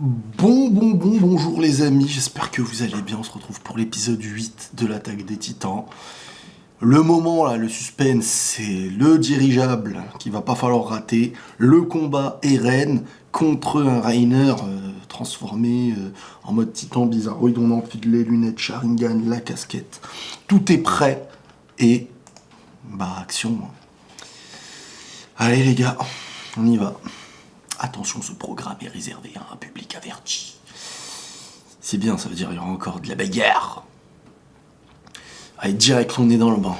Bonjour les amis, j'espère que vous allez bien, on se retrouve pour l'épisode 8 de l'attaque des titans. Le moment là, le suspense, c'est le dirigeable qu'il va pas falloir rater, le combat Eren contre un Reiner transformé en mode titan bizarroïde, on enfile les lunettes, Sharingan, la casquette, tout est prêt et action. Allez les gars, on y va. Attention, ce programme est réservé à un public averti. C'est bien, ça veut dire qu'il y aura encore de la bagarre. Allez, direct, on est dans le bain.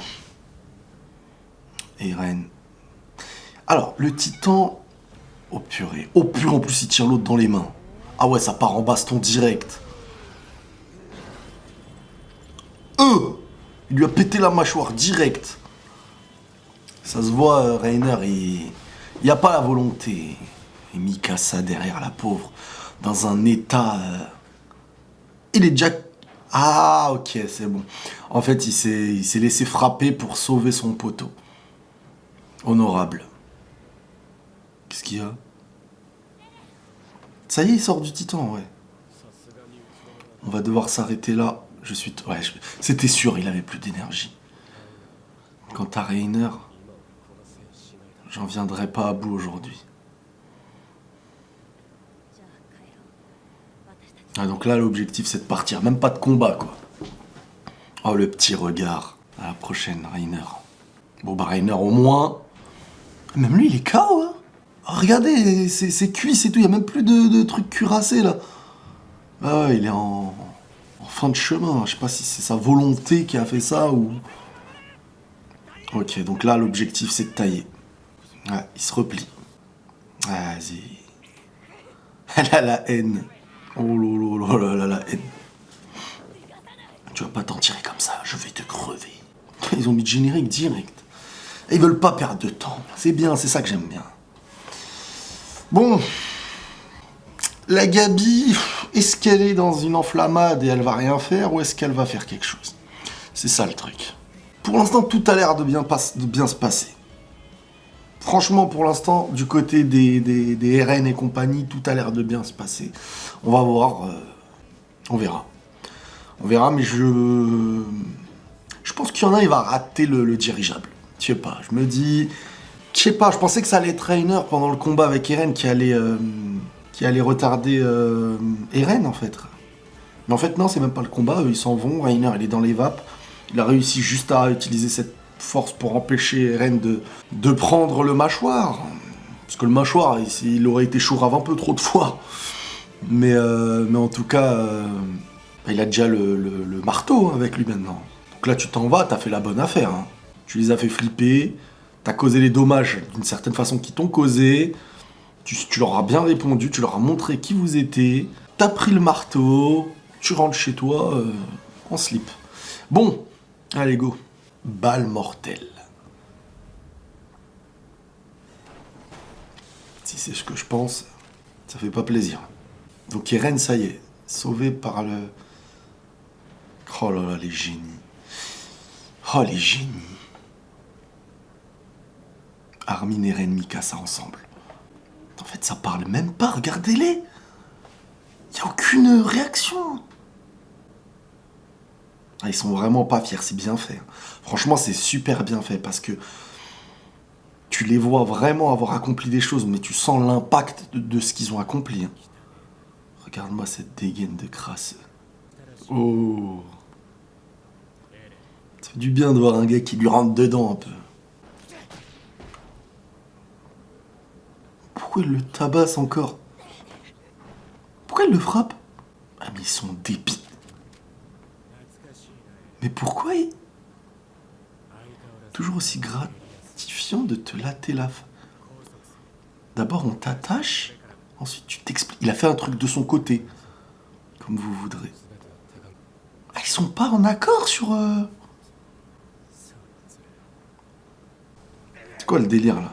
Eren. Alors, le titan... Oh purée. Oh purée, en plus, il tire l'autre dans les mains. Ah ouais, ça part en baston direct. Il lui a pété la mâchoire direct. Ça se voit, Reiner, il n'y a pas la volonté. Et Mikasa derrière la pauvre, dans un état... Il est déjà... Ah, ok, c'est bon. En fait, il s'est laissé frapper pour sauver son poteau. Honorable. Qu'est-ce qu'il y a? Ça y est, il sort du titan, ouais. On va devoir s'arrêter là. Ouais, c'était sûr, il avait plus d'énergie. Quant à Reiner, j'en viendrai pas à bout aujourd'hui. Ah, donc là, l'objectif, c'est de partir. Même pas de combat, quoi. Oh, le petit regard. À la prochaine, Reiner. Bon, Reiner, au moins... Même lui, il est KO, hein. Oh, regardez, ses cuisses et tout. Il n'y a même plus de trucs cuirassés, là. Ah ouais, il est en fin de chemin. Je sais pas si c'est sa volonté qui a fait ça ou... Ok, donc là, l'objectif, c'est de tailler. Ouais, il se replie. Vas-y. Elle a la haine. Oh là, la haine. Tu vas pas t'en tirer comme ça, je vais te crever. Ils ont mis le générique direct. Et ils veulent pas perdre de temps. C'est bien, c'est ça que j'aime bien. Bon. La Gabi, est-ce qu'elle est dans une enflammade et elle va rien faire ou est-ce qu'elle va faire quelque chose? C'est ça le truc. Pour l'instant, tout a l'air de bien se passer. Franchement, pour l'instant, du côté des RN et compagnie, tout a l'air de bien se passer. On va voir. On verra. On verra, mais je pense qu'il y en a, il va rater le dirigeable. Je sais pas, je me dis... Je sais pas, je pensais que ça allait être Reiner pendant le combat avec Eren qui allait retarder Eren, en fait. Mais en fait, non, c'est même pas le combat. Eux, ils s'en vont. Reiner, il est dans les vapes. Il a réussi juste à utiliser cette force pour empêcher Eren de prendre le mâchoire. Parce que le mâchoir, il aurait été chourave un peu trop de fois. Mais en tout cas, il a déjà le marteau avec lui maintenant. Donc là, tu t'en vas, t'as fait la bonne affaire. Hein. Tu les as fait flipper, t'as causé les dommages d'une certaine façon qu'ils t'ont causé. Tu leur as bien répondu, tu leur as montré qui vous étiez. T'as pris le marteau, tu rentres chez toi en slip. Bon, allez go. Balle mortelle. Si c'est ce que je pense, ça fait pas plaisir. Donc Eren, ça y est, sauvé par le... Oh là là, les génies. Oh, les génies. Armin, Eren, Mikasa ensemble. En fait, ça parle même pas, regardez-les. Il n'y a aucune réaction. Ah, ils sont vraiment pas fiers, c'est bien fait. Franchement, c'est super bien fait parce que tu les vois vraiment avoir accompli des choses, mais tu sens l'impact de ce qu'ils ont accompli. Hein. Regarde-moi cette dégaine de crasse. Oh. Ça fait du bien de voir un gars qui lui rentre dedans un peu. Pourquoi il le tabasse encore? Pourquoi il le frappe? Ah mais ils sont débiles. Mais pourquoi il... Toujours aussi gratifiant de te latter la... D'abord on t'attache, ensuite tu t'expliques. Il a fait un truc de son côté, comme vous voudrez. Ah, ils sont pas en accord sur... C'est quoi le délire là?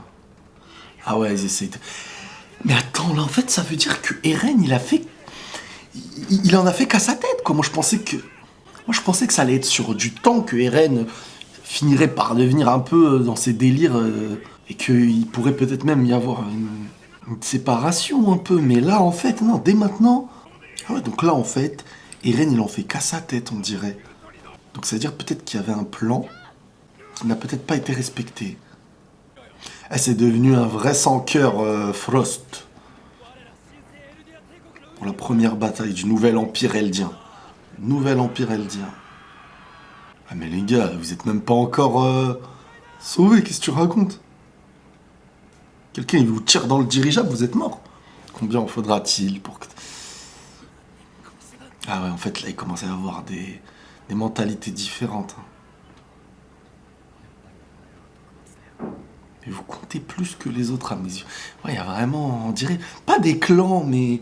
Ah ouais, ils essayent de... Mais attends, là en fait ça veut dire que Eren il a fait... Il en a fait qu'à sa tête quoi. Moi je pensais que ça allait être sur du temps que Eren finirait par devenir un peu dans ses délires et qu'il pourrait peut-être même y avoir Une séparation un peu, mais là, en fait, non, dès maintenant... Ah ouais, donc là, en fait, Eren, il en fait qu'à sa tête, on dirait. Donc ça veut dire peut-être qu'il y avait un plan qui n'a peut-être pas été respecté. Ah, c'est devenu un vrai sans-cœur Frost. Pour la première bataille du nouvel empire eldien. Nouvel empire eldien. Ah mais les gars, vous êtes même pas encore sauvés, qu'est-ce que tu racontes? Quelqu'un il vous tire dans le dirigeable, vous êtes mort. Combien en faudra-t-il pour que... Ah ouais, en fait là il commence à y avoir des mentalités différentes. Et vous comptez plus que les autres à mes yeux. Ouais, il y a vraiment, on dirait, pas des clans, mais...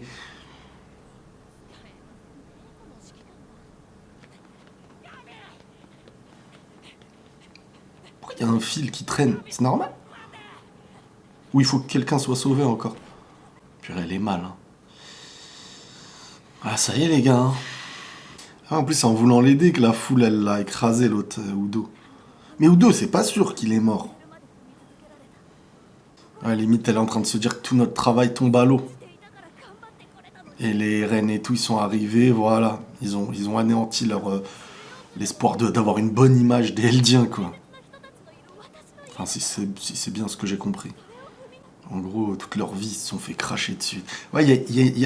Pourquoi il y a un fil qui traîne? C'est normal? Ou il faut que quelqu'un soit sauvé encore? Purée, elle est mal, hein. Ah, ça y est, les gars, hein. Ah, en plus, c'est en voulant l'aider que la foule, elle l'a écrasé, l'autre Udo. Mais Udo, c'est pas sûr qu'il est mort. Ouais, limite, elle est en train de se dire que tout notre travail tombe à l'eau. Et les reines et tout, ils sont arrivés, voilà. Ils ont anéanti leur l'espoir d'avoir une bonne image des Eldiens, quoi. Enfin, si c'est bien ce que j'ai compris. En gros, toute leur vie, ils se sont fait cracher dessus. Ouais,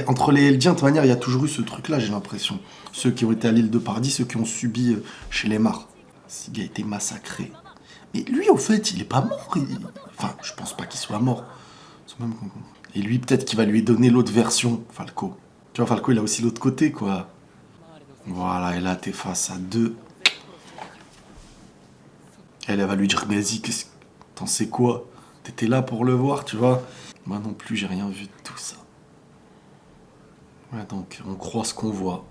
entre les Eldiens, de toute manière, il y a toujours eu ce truc-là, j'ai l'impression. Ceux qui ont été à l'île de Paradis, ceux qui ont subi chez les Mars. Ce gars a été massacré. Mais lui, au fait, il est pas mort. Enfin, je pense pas qu'il soit mort. Et lui, peut-être qu'il va lui donner l'autre version, Falco. Tu vois, Falco, il a aussi l'autre côté, quoi. Voilà, et là, t'es face à deux. Elle va lui dire, vas-y, t'en sais quoi? T'étais là pour le voir, tu vois? Moi non plus, j'ai rien vu de tout ça. Ouais, donc, on croit ce qu'on voit.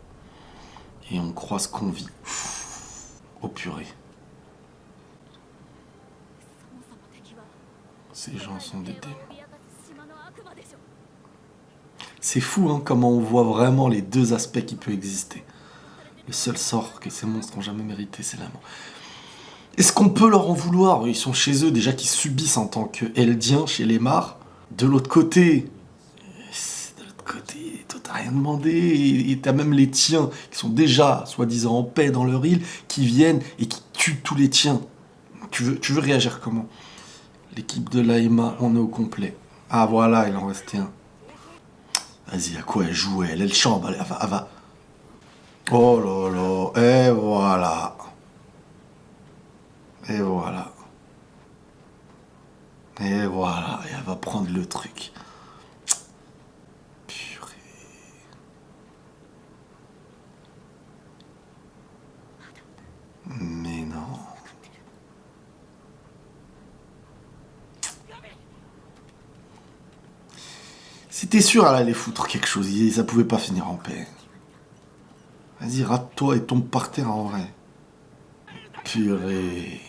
Et on croit ce qu'on vit. Oh purée. Ces gens sont des démons. C'est fou, hein, comment on voit vraiment les deux aspects qui peuvent exister. Le seul sort que ces monstres n'ont jamais mérité, c'est la mort. Est-ce qu'on peut leur en vouloir? Ils sont chez eux, déjà, qui subissent en tant que Eldiens chez les Mars. De l'autre côté, toi t'as rien demandé, et t'as même les tiens, qui sont déjà, soi-disant, en paix dans leur île, qui viennent et qui tuent tous les tiens. Tu veux réagir comment? L'équipe de l'AEMA, on est au complet. Ah voilà, il en restait un. Vas-y, à quoi elle joue, elle chambre, elle va. Oh là là, et voilà. Et voilà. Et voilà, et elle va prendre le truc. Purée. Mais non. C'était sûr, elle allait foutre quelque chose, ça pouvait pas finir en paix. Vas-y, rate-toi et tombe par terre en vrai. Purée.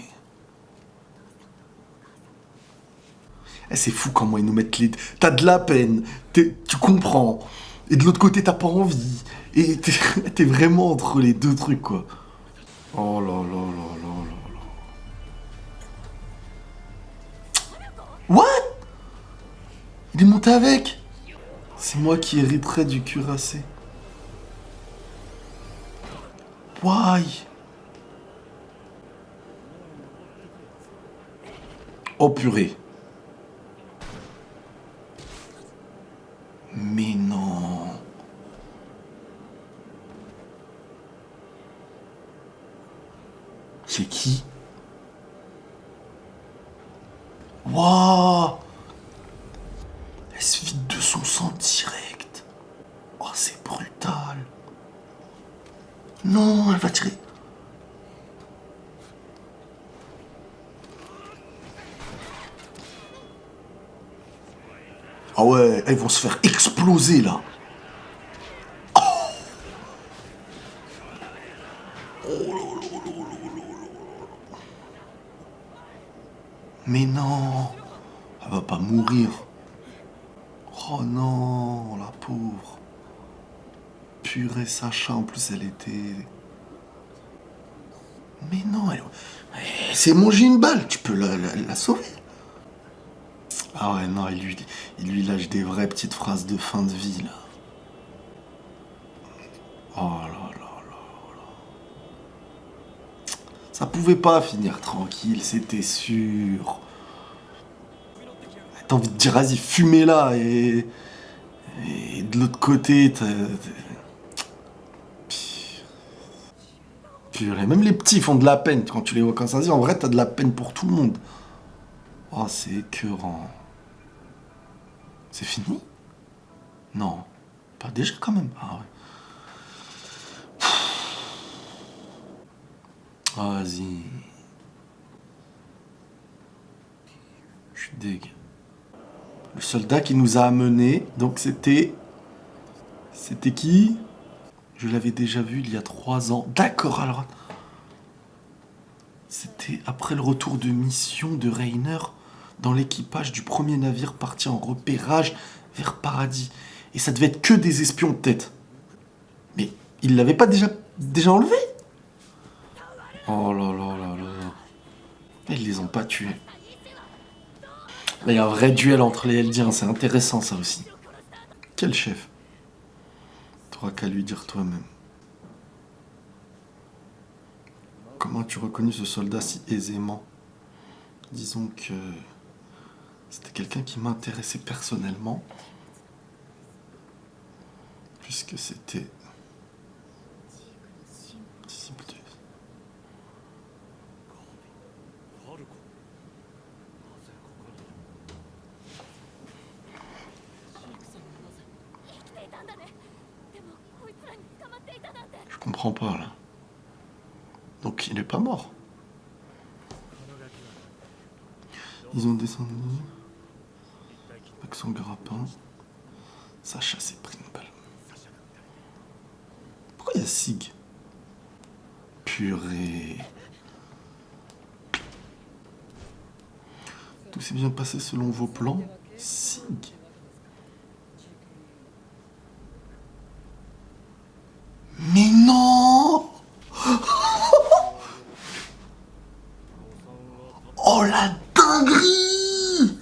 Eh, c'est fou comment ils nous mettent les... T'as de la peine, tu comprends. Et de l'autre côté, t'as pas envie. Et t'es vraiment entre les deux trucs, quoi. Oh là là là là là là. What? Il est monté avec? C'est moi qui hériterai du cuirassé. Why? Oh purée. Mais non. C'est qui? Waouh. Elle se vide de son sang direct. Oh, c'est brutal. Non, elle va tirer. Ah ouais, elles vont se faire exploser là. Mais non, elle va pas mourir. Oh non, la pauvre. Purée Sacha, en plus elle était... Mais non, elle s'est mangée une balle, tu peux la sauver. Ah ouais, non, il lui lâche des vraies petites phrases de fin de vie, là. Oh là là. Ça pouvait pas finir tranquille, c'était sûr. T'as envie de dire, vas-y, fumez là, et de l'autre côté, purée. Même les petits font de la peine quand tu les vois comme ça. En vrai, t'as de la peine pour tout le monde. Oh, c'est écœurant. C'est fini? Non. Pas déjà quand même. Ah ouais. Oh, vas-y. Je suis deg. Le soldat qui nous a amenés, donc c'était... C'était qui? Je l'avais déjà vu il y a 3 ans. D'accord, alors... C'était après le retour de mission de Rainer dans l'équipage du premier navire parti en repérage vers Paradis. Et ça devait être que des espions de tête. Mais il l'avait pas déjà enlevé? Oh là là là là. Ils les ont pas tués. Là, il y a un vrai duel entre les Eldiens, c'est intéressant ça aussi. Quel chef? T'auras qu'à lui dire toi-même. Comment as-tu reconnu ce soldat si aisément? Disons que c'était quelqu'un qui m'intéressait personnellement, puisque c'était disciple de... Je comprends pas là. Donc il est pas mort. Ils ont descendu avec son grappin. Sacha s'est pris une balle. Pourquoi il y a Sig? Purée. Tout s'est bien passé selon vos plans. Sig. Mais non! Oh la dinguerie!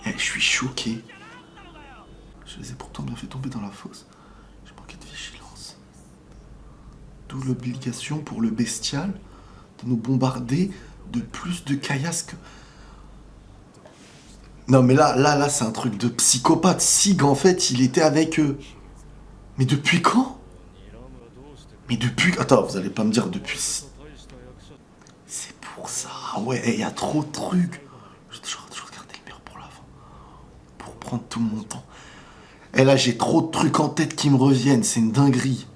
Eh, je suis choqué. Je les ai pourtant bien fait tomber dans la fosse. J'ai manqué de vigilance. D'où l'obligation pour le bestial de nous bombarder de plus de caillasses que... Non mais là, c'est un truc de psychopathe. Sig, en fait, il était avec eux. Mais depuis quand? Mais depuis... Attends, vous allez pas me dire depuis... C'est pour ça. Ouais, il y a trop de trucs. Je regardais le mur pour la fin. Pour prendre tout mon temps. Et là, j'ai trop de trucs en tête qui me reviennent. C'est une dinguerie.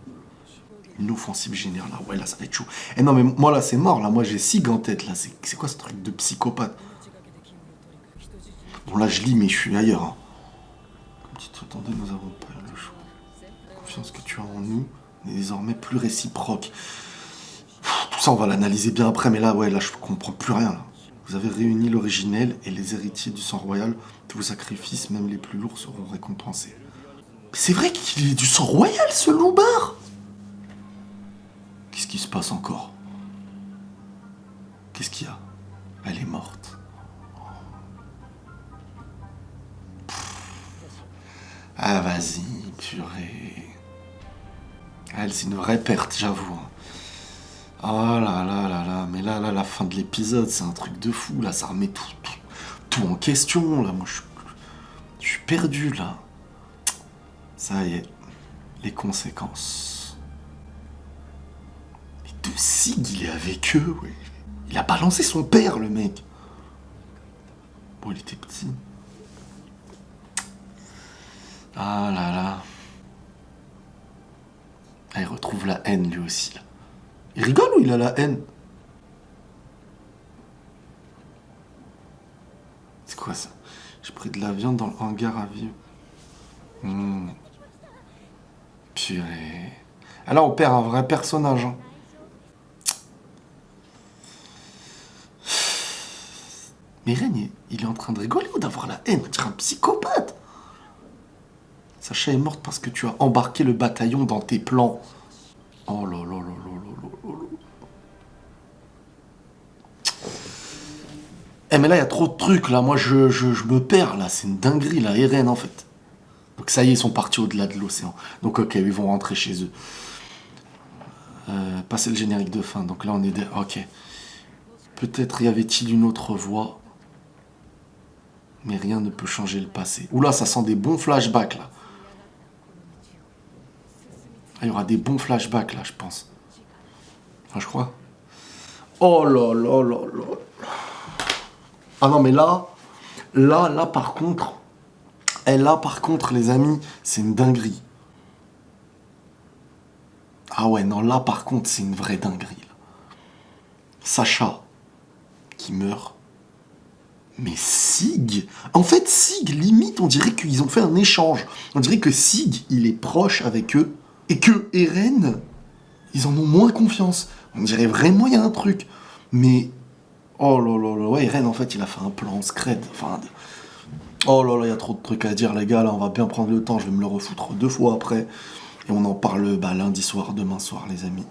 Une offensive générale. Là, ouais, là, ça va être chaud. Et non, mais moi, là, c'est mort. Là, moi, j'ai Sig en tête. Là, c'est quoi ce truc de psychopathe? Bon, là, je lis, mais je suis ailleurs. Hein. Comme tu t'attendais, nous avons pas eu le choix. La confiance que tu as en nous n'est désormais plus réciproque. Tout ça, on va l'analyser bien après, mais là, ouais, là, je comprends plus rien. Là. Vous avez réuni l'originel et les héritiers du sang royal. Tous vos sacrifices, même les plus lourds, seront récompensés. C'est vrai qu'il est du sang royal, ce loupard! Qu'est-ce qui se passe encore? Qu'est-ce qu'il y a? Elle est morte. Ah, vas-y, purée. Elle, c'est une vraie perte, j'avoue. Oh là là là là, mais là, la fin de l'épisode, c'est un truc de fou. Là, ça remet tout en question. Là, moi, je suis perdu, là. Ça y est, les conséquences. Mais de Sig, il est avec eux, ouais. Il a balancé son père, le mec. Bon, il était petit. Ah là là. Ah, il retrouve la haine, lui aussi, là. Il rigole ou il a la haine? C'est quoi ça? J'ai pris de la viande dans le hangar à vivre. Purée. Ah là, on perd un vrai personnage. Hein. Mais Ren, il est en train de rigoler ou d'avoir la haine? On dirait un psychopathe. Sacha est morte parce que tu as embarqué le bataillon dans tes plans. Oh là là là là là là là. Eh mais là, il y a trop de trucs, là. Moi, je me perds, là. C'est une dinguerie, là. Eren, en fait. Donc ça y est, ils sont partis au-delà de l'océan. Donc ok, ils vont rentrer chez eux. Passer le générique de fin. Donc là, on est... Ok. Peut-être y avait-il une autre voie. Mais rien ne peut changer le passé. Oula, ça sent des bons flashbacks, là. Ah, il y aura des bons flashbacks, là, je pense. Enfin, je crois. Oh là là là là. Ah non, mais là, par contre... Et là, par contre, les amis, c'est une dinguerie. Ah ouais, non, là, par contre, c'est une vraie dinguerie. Là. Sacha, qui meurt. Mais Sig... En fait, Sig, limite, on dirait qu'ils ont fait un échange. On dirait que Sig, il est proche avec eux. Et que Eren, ils en ont moins confiance. On dirait vraiment il y a un truc. Mais... Oh là là là, ouais, Eren, en fait, il a fait un plan scred. Enfin... Oh là là, il y a trop de trucs à dire, les gars. Là, on va bien prendre le temps. Je vais me le refoutre 2 fois après. Et on en parle lundi soir, demain soir, les amis.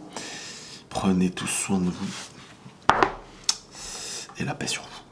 Prenez tous soin de vous. Et la paix sur vous.